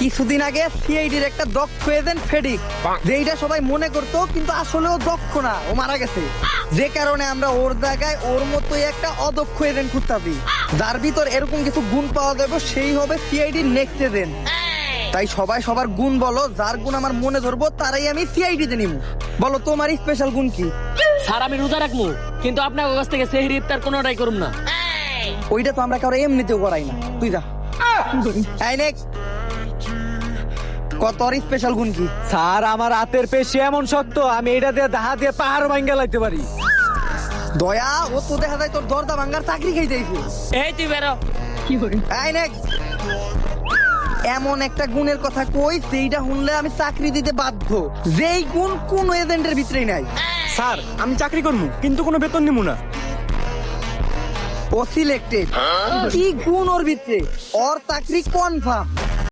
কিছুদিন আগে সিআইডির একটা দক্ষ এজেন্ট ফেডিক, যেইটা সবাই মনে করতো কিন্তু আসলেও দক্ষ না, ও মারা গেছে। যে কারণে আমরা ওর জায়গায় ওর মতোই একটা অদক্ষ এজেন্ট খুঁজতাছি, যার ভিতর এরকম কিছু গুণ পাওয়া যাবে, সেই হবে সিআইডির নেক্সট এজেন্ট। তাই সবাই সবার গুণ বলো, যার গুণ আমার মনে ধরবো তারাই আমি সিআইডিতে নিব। বলো তোমার স্পেশাল গুণ কি? স্যার আমি রোজা রাখবো, কিন্তু আপনার কাছ থেকে সেহরি ইফতার কোনোটাই করুম না। ওইটা তো আমরা কারো এমনিতেও করাই না, তুই যা। এই next। কত স্পেশাল গুণ কি? স্যার আমার হাতের পেশি এমন শক্ত, আমি এটা দিয়ে দাহা দিয়ে পাহাড় ভাঙ্গা লাগতে পারি। দয়া, ও তো দেখা যায় তোর দরজা ভাঙ্গার চাকরি খেয়ে যাইছে। এই তুই বেরো। এই next। এমন একটা গুণের কথা কই সেইটা শুনলে আমি চাকরি দিতে বাধ্য, যেই গুণ কোন এজেন্টের ভিতরেই নাই। স্যার আমি চাকরি করবো, কিন্তু কোনো বেতন নিবো না। ও সিলেক্টেড। কি গুণ ওর ভিতরে? ওর চাকরি কনফার্ম।